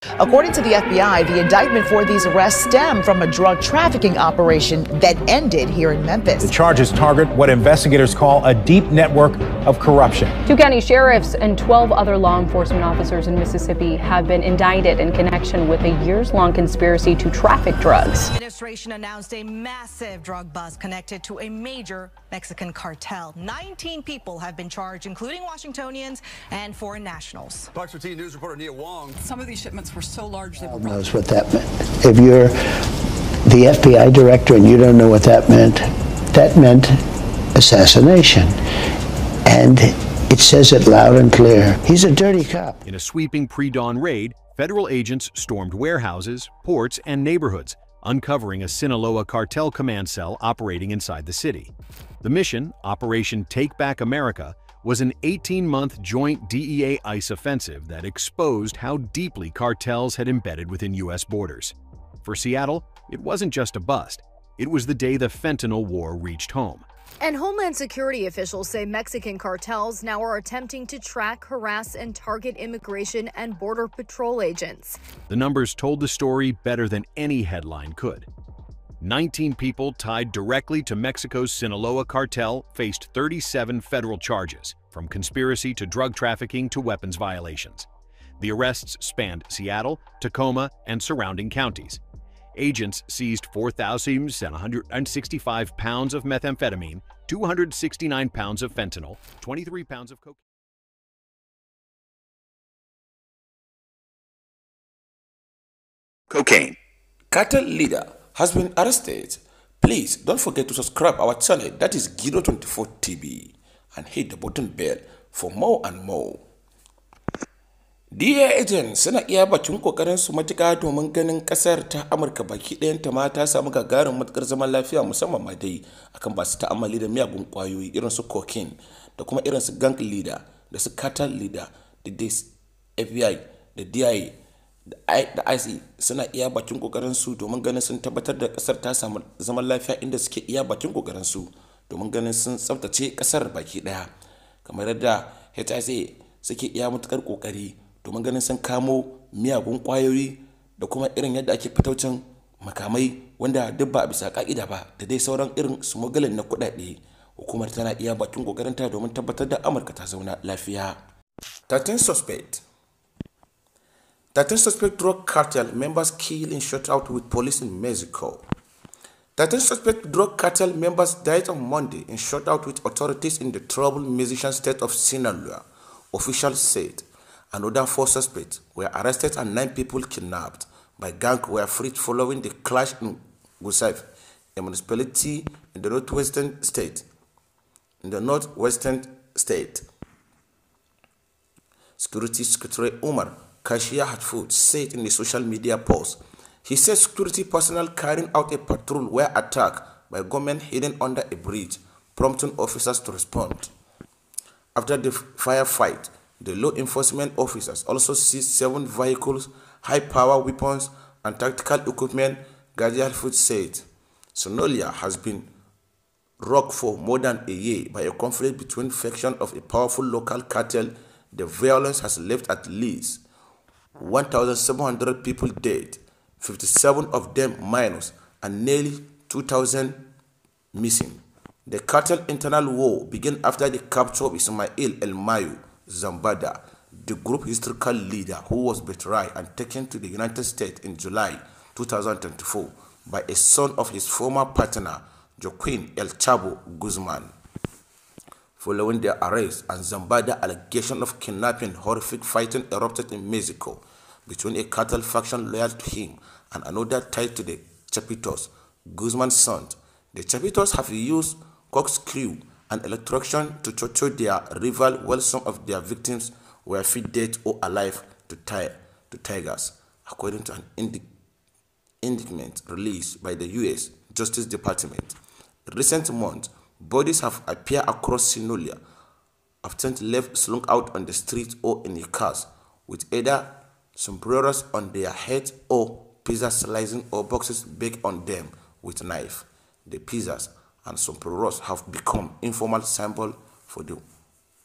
According to the FBI, the indictment for these arrests stem from a drug trafficking operation that ended here in Memphis. The charges target what investigators call a deep network of corruption. 2 county sheriffs and 12 other law enforcement officers in Mississippi have been indicted in connection with a years-long conspiracy to traffic drugs. The administration announced a massive drug bust connected to a major Mexican cartel. 19 people have been charged, including Washingtonians and foreign nationals. Fox 15 News reporter Nia Wong. Some of these shipments were so large they were knows what that meant. If you're the FBI director and you don't know what that meant assassination. And it says it loud and clear. He's a dirty cop. In a sweeping pre-dawn raid, federal agents stormed warehouses, ports, and neighborhoods, uncovering a Sinaloa cartel command cell operating inside the city. The mission, Operation Take Back America, was an 18-month joint DEA ICE offensive that exposed how deeply cartels had embedded within U.S. borders. For Seattle, it wasn't just a bust. It was the day the fentanyl war reached home. And Homeland Security officials say Mexican cartels now are attempting to track, harass, and target immigration and border patrol agents. The numbers told the story better than any headline could. 19 people tied directly to Mexico's Sinaloa cartel faced 37 federal charges, from conspiracy to drug trafficking to weapons violations. The arrests spanned Seattle, Tacoma, and surrounding counties. Agents seized 4,165 pounds of methamphetamine, 269 pounds of fentanyl, 23 pounds of cocaine. Cocaine. Cartel leader has been arrested. Please don't forget to subscribe our channel, that is Guido24 TV, and hit the button bell for more and more. DEA agents suna iya bakin kokarin su matuƙa domin ganin kasar ta Amurka baki ɗayanta ma ta samu gagarin matukar zaman lafiya, musamman ma dai akan ba su ta'ammali da miyagun kwayoyi irin su cocaine da kuma irin su gang leader da su cartel leader da FBI da DEA da ICE suna iya bakin kokarin su domin ganin sun tabbatar da kasar ta samu zaman lafiya, inda suke iya bakin kokarin su domin ganin sun tsaftace kasar baki daya, kamar yadda HSI suke iya matukar kokari domin ganin sun kamo miyagun kwayoyi da kuma irin yadda ake fitaucin makamai wanda duk ba bisa ka'ida ba da dai sauran irin smuggling na kudade. Hukumar tana iya bakin kokarinta domin tabbatar da Amurka ta zauna lafiya. 13 suspect drug cartel members killed in shootout with police in Mexico. 13 suspect drug cartel members died on Monday in shootout with authorities in the troubled Mexican state of Sinaloa, officials said. Another 4 suspects were arrested and 9 people kidnapped by gang were freed following the clash in Gusav, a municipality in the northwestern state. Security Secretary Umar Kashia Hatfoot said in a social media post. He said security personnel carrying out a patrol were attacked by gunmen hidden under a bridge, prompting officers to respond. After the firefight, the law enforcement officers also seized 7 vehicles, high-power weapons, and tactical equipment, Kashia Hatfoot said. Sinaloa has been rocked for more than a year by a conflict between factions of a powerful local cartel. The violence has left at least 1,700 people dead, 57 of them minors, and nearly 2,000 missing. The cartel internal war began after the capture of Ismael El Mayo Zambada, the group historical leader who was betrayed and taken to the United States in July 2024 by a son of his former partner, Joaquin El Chavo Guzman. Following their arrest and Zambada allegation of kidnapping, horrific fighting erupted in Mexico between a cartel faction loyal to him and another tied to the Chapitos, Guzman's son. The Chapitos have used corkscrew and electrocution to torture their rival, while some of their victims were feed dead or alive to tigers, according to an indictment released by the U.S. Justice Department. In recent months, bodies have appeared across Sinaloa, often left slung out on the streets or in cars, with either sombreros on their heads or pizza slicing or boxes baked on them with knife. The pizzas and sombreros have become informal symbol for the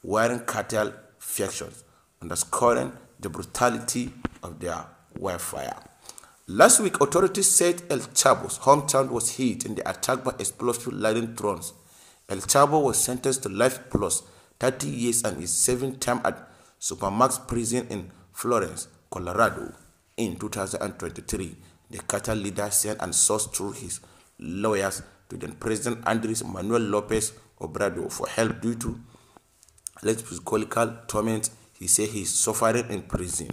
warring cartel factions, underscoring the brutality of their wildfire. Last week, authorities said El Chapo's hometown was hit in the attack by explosive-laden drones. El Chapo was sentenced to life plus 30 years and is serving time at Supermax prison in Florence, Colorado. In 2023, the Cartel leader sent and sought through his lawyers to then President Andres Manuel Lopez Obrador for help due to alleged psychological torment he said he is suffering in prison.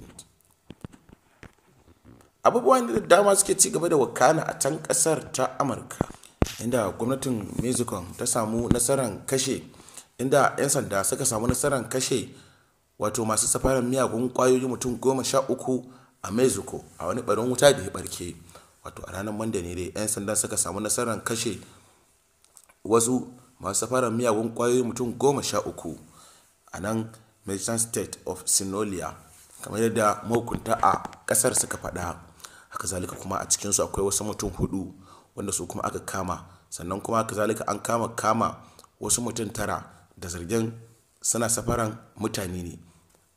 Abubuwan da dama suke ci gaba da wakana a can kasar ta Amurka, inda gwamnatin Mexico ta samu nasarar kashe, inda 'yan sanda suka samu nasarar kashe wato masu safarar miyagun kwayoyi mutum 13 a Mexico a wani barin wuta da ya barke. Wato a ranar Monday ne dai 'yan sanda suka samu nasarar kashe wasu masu safarar miyagun kwayoyi mutum 13 a nan Mexican state of Sinaloa, kamar yadda mahukunta a kasar suka faɗa. Haka zalika kuma a cikinsu akwai wasu mutum 4 wanda su kuma aka kama, sannan kuma haka zalika an kama wasu mutum 9 da zargin suna safaran mutane ne,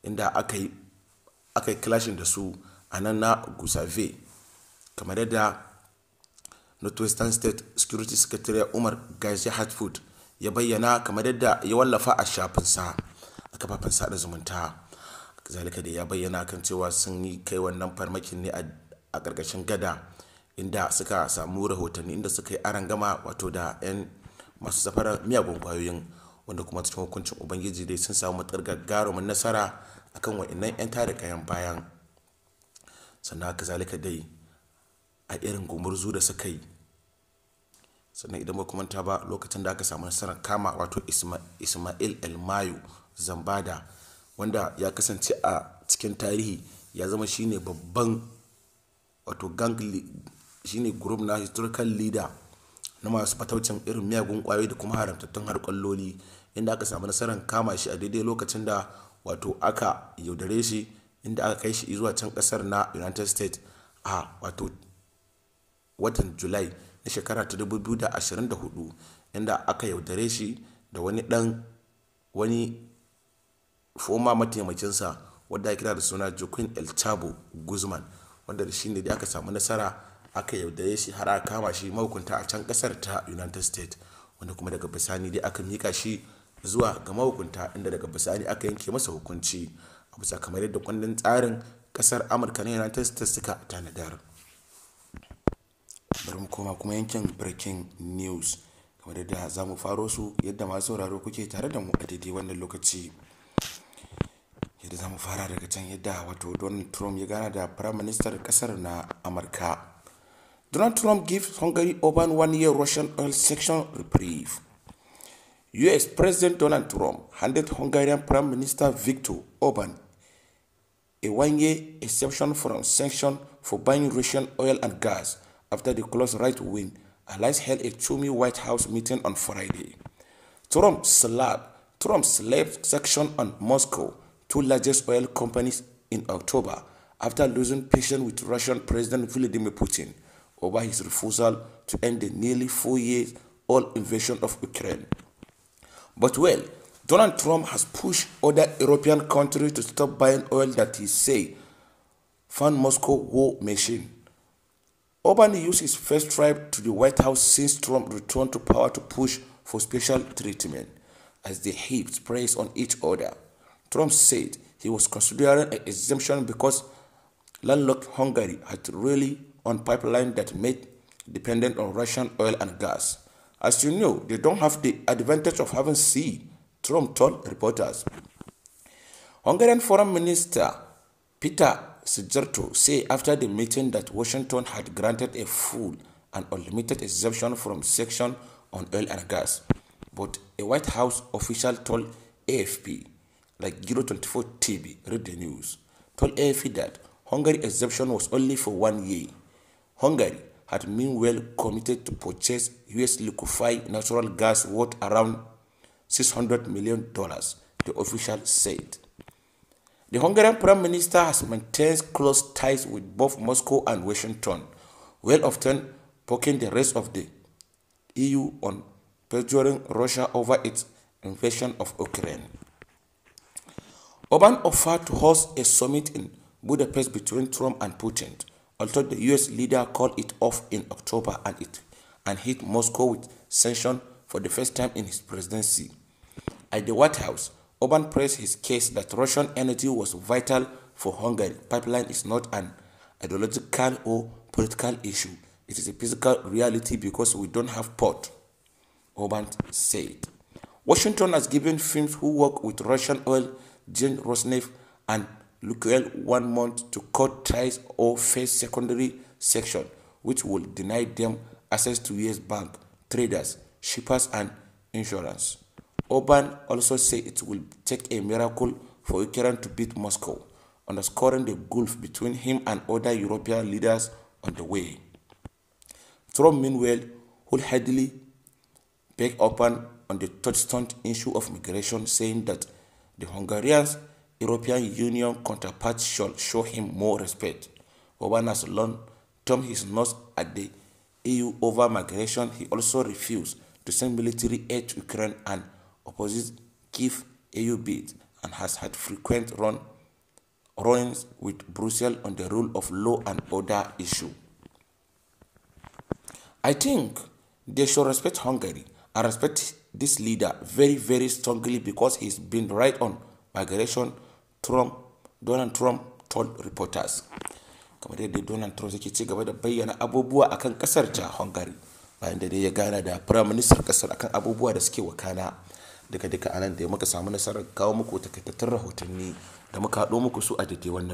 inda aka yi clashin da su a nan na Gusave, kamar yadda Northwestern State Security Secretary Umar Garcia Hartford ya bayyana, kamar yadda ya wallafa a shafinsa a kafafen sada zumunta. Zalika da ya bayyana kan cewa sun yi kai wannan farmakin ne a ƙarƙashin gada, inda suka samu rahotanni inda suka yi arangama wato da 'yan masu safarar miyagun kwayoyin, wanda kuma cikin hukuncin ubangiji dai sun samu matsar gagarumin nasara akan wa'annan 'yan tada kayan bayan. Sannan haka zalika dai a irin gumurzu da suka yi, sannan idan ba kuma ba lokacin da aka samu nasarar kama wato Ismail El Mayo Zambada, wanda ya kasance a cikin tarihi ya zama shine babban wato gang, shine group na historical leader na masu fataucin irin miyagun kwayoyi da kuma haramtattun harƙalloli, inda aka samu nasarar kama shi a daidai lokacin da wato aka yaudare shi, inda aka kai shi zuwa can kasar na United States a wato watan Julai na shekara ta 2024, inda aka yaudare shi da wani former mataimakinsa wanda ya kira da suna Joaquin El Chapo Guzman, wanda da shi ne da aka samu nasara aka yaudare shi har aka kama shi mahukunta a can kasar ta United States, wanda kuma daga bisani dai aka mika shi zuwa ga mahukunta, inda daga bisani aka yanke masa hukunci a bisa kamar yadda kundin tsarin kasar Amurka na United States suka tanadar. Bari mu koma kuma yankin breaking news, kamar yadda za mu faro su yadda masu sauraro kuke tare da mu a daidai wannan lokaci. Yadda za mu fara daga can yadda wato Donald Trump ya gana da Prime Minister kasar na Amurka. Donald Trump gives Hungary Orban 1-year Russian oil sanction reprieve. US President Donald Trump handed Hungarian Prime Minister Viktor Orban a 1-year exception from sanctions for buying Russian oil and gas after the close right-wing allies held a chummy White House meeting on Friday. Trump slapped sanctions on Moscow, two largest oil companies, in October after losing patience with Russian President Vladimir Putin over his refusal to end the nearly 4-year-old invasion of Ukraine. But Donald Trump has pushed other European countries to stop buying oil that he says fund Moscow war machine. Orban used his first trip to the White House since Trump returned to power to push for special treatment as they heaped praise on each other. Trump said he was considering an exemption because landlocked Hungary had really on pipeline that made dependent on Russian oil and gas. As you know, they don't have the advantage of having sea, Trump told reporters. Hungarian Foreign Minister Peter Szijjártó said after the meeting that Washington had granted a full and unlimited exemption from sanctions on oil and gas. But a White House official told AFP, like Giro 24 TV, read the news, told AFP that Hungary's exemption was only for 1 year. Hungary had meanwhile committed to purchase U.S. liquefied natural gas worth around $600 million, the official said. The Hungarian Prime Minister has maintained close ties with both Moscow and Washington, while often poking the rest of the EU on pressuring Russia over its invasion of Ukraine. Orban offered to host a summit in Budapest between Trump and Putin, although the US leader called it off in October and hit Moscow with sanctions for the first time in his presidency. At the White House, Orban pressed his case that Russian energy was vital for Hungary. Pipeline is not an ideological or political issue. It is a physical reality because we don't have port, Orban said. Washington has given firms who work with Russian oil, giant Rosneft and Lukoil 1 month to cut ties or face secondary sanction, which will deny them access to US bank, traders, shippers and insurance. Orban also said it will take a miracle for Ukraine to beat Moscow, underscoring the gulf between him and other European leaders on the way. Trump, meanwhile, wholeheartedly backed Orban on the touchstone issue of migration, saying that the Hungarians' European Union counterparts should show him more respect. Orban has long turned his nose at the EU over migration. He also refused to send military aid to Ukraine and opposes Kyiv EU bid and has had frequent run-ins with Brussels on the rule of law and order issue. I think they should respect Hungary and respect this leader very, very strongly because he's been right on migration, Donald Trump told reporters. Kamar yadda Donald Trump yake ci gaba da bayyana abubuwa akan kasar ta Hungary bayan da ya gana da Prime Minister kasar akan abubuwa da suke wakana. Duka anan da muka samu nasarar kawo muku takaitattun rahotanni da muka haɗo muku su a daidai wannan